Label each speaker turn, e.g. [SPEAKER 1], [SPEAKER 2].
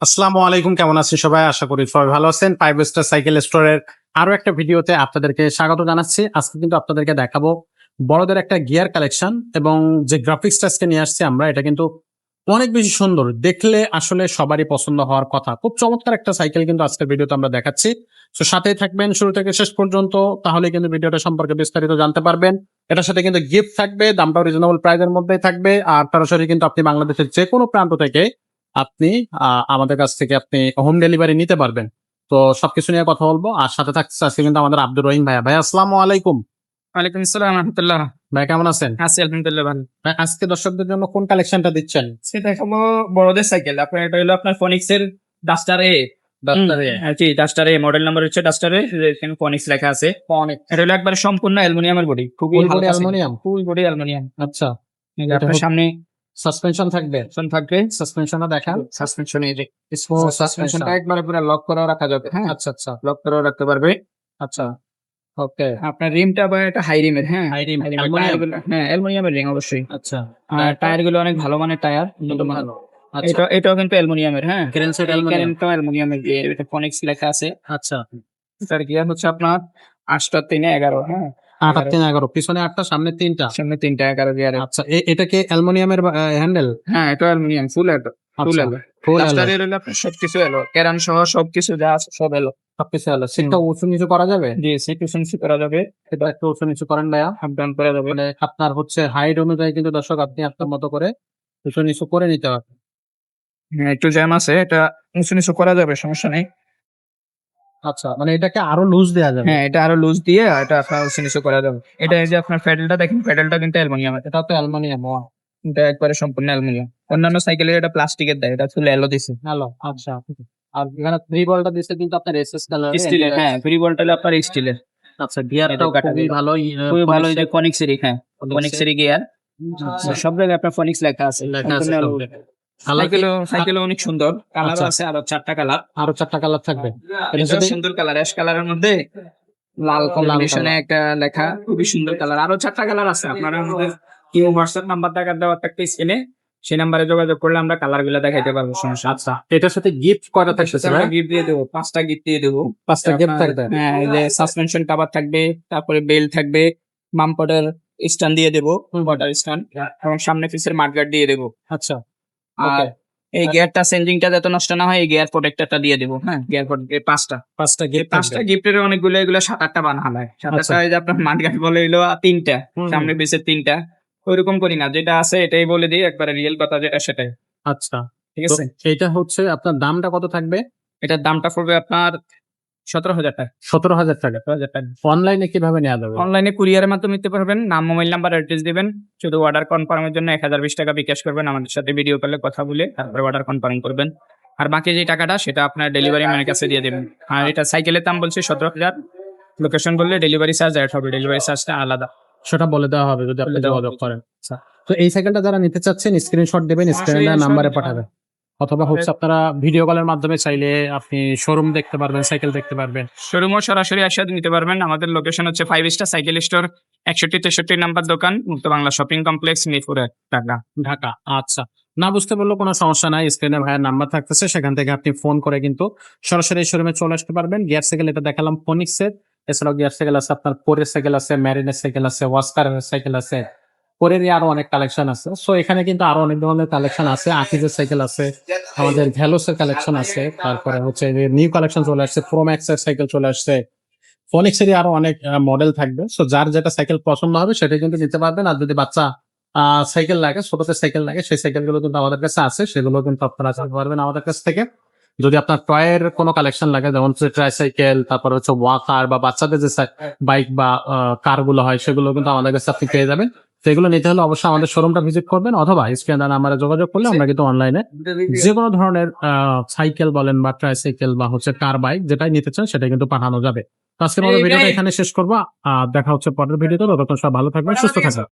[SPEAKER 1] আসসালামু আলাইকুম, কেমন আছেন সবাই? আশা করি সবাই ভালো আছেন। 5 স্টার সাইকেল স্টোরের আরো একটা ভিডিওতে আপনাদেরকে স্বাগত জানাচ্ছি। আজকে কিন্তু আপনাদেরকে দেখাবো বড়দের একটা গিয়ার কালেকশন এবং যে গ্রাফিক্সটা আজকে নিয়ে আসছি আমরা, এটা কিন্তু অনেক বেশি সুন্দর। দেখলে আসলে সবারই পছন্দ হওয়ার কথা। খুব চমৎকার একটা সাইকেল কিন্তু আজকের ভিডিওতে আমরা দেখাচ্ছি। সো সাথেই থাকবেন শুরু থেকে শেষ পর্যন্ত, তাহলে কিন্তু ভিডিওটা সম্পর্কে বিস্তারিত জানতে পারবেন। এটার সাথে কিন্তু গিফট থাকবে, দামটাও রিজনেবল প্রাইসের মধ্যেই থাকবে। আর সরাসরি কিন্তু আপনি বাংলাদেশের যে কোনো প্রান্ত থেকে আপনি আমাদের কাছ থেকে আপনি হোম ডেলিভারি নিতে পারবেন। তো সবকিছু নিয়ে কথা বলবো। আর সাথে থাকছে আজকে কিন্তু আমাদের আব্দুর রহিম ভাইয়া। ভাই আসসালামু আলাইকুম।
[SPEAKER 2] ওয়ালাইকুম আসসালাম রাহমাতুল্লাহ।
[SPEAKER 1] ভাই কেমন আছেন?
[SPEAKER 2] আছি আলহামদুলিল্লাহ ভালো।
[SPEAKER 1] ভাই আজকে দর্শকদের জন্য কোন কালেকশনটা দিচ্ছেন?
[SPEAKER 2] সেটা দেখাবো বড়দের সাইকেল। আপনার এটা হলো আপনার ফনিক্স এর ডাস্টার এ। ডাস্টার এ মডেল নাম্বার হচ্ছে ডাস্টার এ, এখানে ফনিক্স লেখা আছে।
[SPEAKER 1] অনেক
[SPEAKER 2] এটা হলো একবার সম্পূর্ণ অ্যালুমিনিয়ামের বডি, খুবই
[SPEAKER 1] ফুল বডি
[SPEAKER 2] হালকা
[SPEAKER 1] অ্যালুমিনিয়াম।
[SPEAKER 2] Full body aluminium.
[SPEAKER 1] আচ্ছা,
[SPEAKER 2] আপনার সামনে
[SPEAKER 1] সাসপেনশন থাকবে।
[SPEAKER 2] থাকবে
[SPEAKER 1] সাসপেনশনটা দেখান।
[SPEAKER 2] সাসপেনশন, এই যে
[SPEAKER 1] স্মুথ সাসপেনশন।
[SPEAKER 2] সাসপেনশনটা একবারে পুরো লক করা রাখা যাবে। হ্যাঁ,
[SPEAKER 1] আচ্ছা আচ্ছা
[SPEAKER 2] লক করা রাখতে পারবে।
[SPEAKER 1] আচ্ছা। ওকে।
[SPEAKER 2] আপনার রিমটা বা এটা হাই রিমের। হ্যাঁ,
[SPEAKER 1] হাই রিম
[SPEAKER 2] টায়ার
[SPEAKER 1] অ্যালুমিনিয়াম।
[SPEAKER 2] গুলো, হ্যাঁ অ্যালুমিনিয়ামের রিং অবশ্যই।
[SPEAKER 1] আচ্ছা।
[SPEAKER 2] আর টায়ার গুলো অনেক ভালো মানের টায়ার, উন্নত মানের।
[SPEAKER 1] ভালো। আচ্ছা।
[SPEAKER 2] এটাও কিন্তু অ্যালুমিনিয়ামের। হ্যাঁ,
[SPEAKER 1] ক্রেন সেট অ্যালুমিনিয়াম।
[SPEAKER 2] ক্যারেন্টটাও অ্যালুমিনিয়ামের, দিয়ে এটা ফনিক্স লেখা আছে।
[SPEAKER 1] আচ্ছা।
[SPEAKER 2] তার গিয়ার হচ্ছে আপনার 8-3-11। হ্যাঁ,
[SPEAKER 1] 8-3-11, পিছনে 8টা সামনে 3টা।
[SPEAKER 2] সামনে 3টা 11 গিয়ারে।
[SPEAKER 1] আচ্ছা, এটা কি অ্যালুমিনিয়ামের হ্যান্ডেল?
[SPEAKER 2] হ্যাঁ, এটা অ্যালুমিনিয়াম ফুল এলো। ফুল
[SPEAKER 1] আচ্ছা,
[SPEAKER 2] এলো।
[SPEAKER 1] ফুল
[SPEAKER 2] ডাস্টারের হলো আপনার সবকিছু এলো, ক্যারান সহ সবকিছু যা আছে সব এলো।
[SPEAKER 1] সবকিছু হলো। সিটটা উঁচু নিচু করা যাবে?
[SPEAKER 2] জি, সিট পিছন করা যাবে,
[SPEAKER 1] এটা একটু উঁচু নিচু করেন ভাইয়া।
[SPEAKER 2] আপ ডাউন করা যাবে।
[SPEAKER 1] মানে আপনার হচ্ছে হাইট অনুযায়ী কিন্তু দর্শক আপনি আপনার মতো করে উঁচু নিচু করে নিতে পারবেন।
[SPEAKER 2] হ্যাঁ, একটু জ্যাম আছে, এটা উঁচু নিচু করা যাবে, সমস্যা নেই।
[SPEAKER 1] আচ্ছা, মানে এটাকে আরো লুজ দেওয়া যাবে?
[SPEAKER 2] হ্যাঁ, এটা আরো লুজ দিয়ে এটা আপনার উঁচু নিচু করা যাবে। এটা এই যে আপনার প্যাডেলটা দেখেন, প্যাডেলটা কিন্তু অ্যালুমিনিয়াম।
[SPEAKER 1] এটা তো অ্যালুমিনিয়াম।
[SPEAKER 2] এটা একবারে সম্পূর্ণ অ্যালুমিনিয়াম। অন্যান্য সাইকেলের এটা প্লাস্টিকের দেয়, এটা আসলে অ্যালো দিছে।
[SPEAKER 1] হ্যালো। আচ্ছা। আর এখানে 3 বলটা দিচ্ছে কিন্তু আপনার এসএস কালার
[SPEAKER 2] স্টিলের। হ্যাঁ, ফ্রি বলটা হলো আপনার স্টিলের।
[SPEAKER 1] আচ্ছা, গিয়ারটাও খুবই ভালো।
[SPEAKER 2] খুবই ভালো, এই যে ফনিক্স এর। হ্যাঁ, ফনিক্স এর গিয়ার। সব জায়গায় আপনার ফনিক্স লেখা আছে।
[SPEAKER 1] লেখা আছে সব জায়গায়।
[SPEAKER 2] সাইকেল অনেক সুন্দর, কালার
[SPEAKER 1] আচ্ছা।
[SPEAKER 2] আছে আরো 4টা কালার।
[SPEAKER 1] আরো 4টা কালার থাকবে। এটা
[SPEAKER 2] এটা
[SPEAKER 1] সাথে
[SPEAKER 2] সুন্দর কালার, অ্যাশ কালারের মধ্যে লাল কম্বিনেশনে একটা লেখা, খুবই সুন্দর কালার। আরো 4টা কালার আছে। আপনারা আমাদের কি হোয়াটসঅ্যাপ নাম্বার দেওয়া থাকবে স্ক্রিনে, সেই নাম্বারে যোগাযোগ করলে আমরা কালার গুলো দেখাইতে পারবো, সমস্যা।
[SPEAKER 1] আচ্ছা, এটার সাথে গিফট কয়টা থাকতেছে ভাই?
[SPEAKER 2] গিফট দিয়ে দেবো, 5টা গিফট দিয়ে দেবো।
[SPEAKER 1] 5টা গিফট থাকবে।
[SPEAKER 2] হ্যাঁ, এই যে সাসপেনশন কভার থাকবে, তারপরে বেল থাকবে, বাম্পারের স্ট্যান্ড দিয়ে দেবো, ওয়াটার স্ট্যান্ড, এবং সামনে পিসের মাডগার্ড দিয়ে দেবো।
[SPEAKER 1] আচ্ছা।
[SPEAKER 2] আর এই গিয়ারটা চেঞ্জিংটা যাতে নষ্ট না হয়, এই গিয়ার প্রোটেক্টরটা দিয়ে দেবো। হ্যাঁ, গিয়ার প্রোটেক্টর 5টা
[SPEAKER 1] গিফট থাকবে।
[SPEAKER 2] 5টা গিফটের অনেকগুলো, এগুলো 7-8টা বানানো হয়। 7-8টা যে আপনার মাডগার্ড বলে এলো 3টা, সামনে পিসের 3টা। ওইরকম করি না, যেটা আছে এটাই বলে দিই, একবারে রিয়েল কথা যেটা সেটাই।
[SPEAKER 1] আচ্ছা,
[SPEAKER 2] ঠিক
[SPEAKER 1] তো
[SPEAKER 2] আছে।
[SPEAKER 1] এটা হচ্ছে আপনার দামটা কত থাকবে?
[SPEAKER 2] এটার দামটা পড়বে আপনার 17,000 টাকা।
[SPEAKER 1] 17,000 টাকা।
[SPEAKER 2] 17,000 টাকা।
[SPEAKER 1] অনলাইনে কিভাবে নেওয়া যাবে?
[SPEAKER 2] অনলাইনে কুরিয়ারের মাধ্যমে নিতে পারবেন। নাম, মোবাইল নাম্বার, অ্যাড্রেস দিবেন। শুধু অর্ডার কনফার্মের জন্য 1020 টাকা বিকাশ করবেন, আমাদের সাথে ভিডিও কলে কথা বলে তারপরে অর্ডার কনফার্ম করবেন। আর বাকি যে টাকাটা সেটা আপনার ডেলিভারি ম্যানের কাছে দিয়ে দেবেন। আর এটা সাইকেলের দাম বলছে 17,000। লোকেশন বললে ডেলিভারি চার্জ অ্যাড হবে, ডেলিভারি চার্জটা আলাদা।
[SPEAKER 1] সেটা বলে দেওয়া হবে যদি আপনি
[SPEAKER 2] বলে দেওয়া
[SPEAKER 1] যোগাযোগ
[SPEAKER 2] হবে।
[SPEAKER 1] করেন। আচ্ছা, তো এই সাইকেলটা যারা নিতে চাচ্ছেন স্ক্রিনশট দেবেন, স্ক্রিনে দেওয়া নাম্বারে পাঠাবেন। অথবা হচ্ছে আপনারা ভিডিও কলের মাধ্যমে চাইলে আপনি শোরুম দেখতে পারবেন, সাইকেল দেখতে পারবেন।
[SPEAKER 2] শোরুমও সরাসরি একসাথে নিতে পারবেন। আমাদের লোকেশন হচ্ছে 5 স্টার সাইকেল স্টোর, 61-63 নাম্বার দোকান, মুক্ত বাংলা শপিং কমপ্লেক্স, মিরপুরে, ঢাকা।
[SPEAKER 1] ঢাকা। আচ্ছা, না বুঝতে পারলেও কোনো সমস্যা নাই, স্ক্রিনে ভাইয়ের নাম্বার থাকতেছে, সেখান থেকে আপনি ফোন করে কিন্তু সরাসরি শোরুমে চলে আসতে পারবেন। গিয়ার সাইকেল এটা দেখালাম ফনিক্সের, এছাড়াও গিয়ার সাইকেল আছে আপনার পোরের সাইকেল আছে, ম্যারিনের সাইকেল আছে, ওয়াস্কারের সাইকেল আছে, পোরেরই আরো অনেক কালেকশন আছে। সো এখানে কিন্তু আরো অনেক ধরনের কালেকশন আছে। আকিজের সাইকেল আছে, আমাদের ভ্যালোসের কালেকশন আছে, তারপরে হচ্ছে নিউ কালেকশন চলে আসছে, প্রোম্যাক্সের সাইকেল চলে আসছে, ফনিক্সেরই আরো অনেক মডেল থাকবে। সো যার যেটা সাইকেল পছন্দ হবে সেটাই কিন্তু নিতে পারবেন। আর যদি বাচ্চা সাইকেল লাগে, ছোটদের সাইকেল লাগে, সেই সাইকেল গুলো কিন্তু আমাদের কাছে আছে, সেগুলো কিন্তু আপনারা চাইতে পারবেন আমাদের কাছ থেকে। যদি আপনার টয়ের কোনো কালেকশন লাগে, যেমন ট্রাইসাইকেল, তারপর হচ্ছে ওয়াকার বা বাচ্চাদের যে বাইক বা কার গুলো হয়, সেগুলো কিন্তু আমাদের কাছে আপনি পেয়ে যাবেন। সেগুলো নিতে হলে অবশ্যই আমাদের শোরুমটা ভিজিট করবেন, অথবা স্ক্রিনে নাম্বারে যোগাযোগ করলে আমরা কিন্তু অনলাইনে যে কোনো ধরনের সাইকেল বলেন বা ট্রাইসাইকেল বা হচ্ছে কার, বাইক যেটাই নিতে চান সেটাই কিন্তু পাঠানো যাবে। তো আজকের মতো ভিডিওটা এখানে শেষ করবো। দেখা হচ্ছে পরের ভিডিওতে। ততক্ষণ সব ভালো থাকবেন, সুস্থ থাকবেন।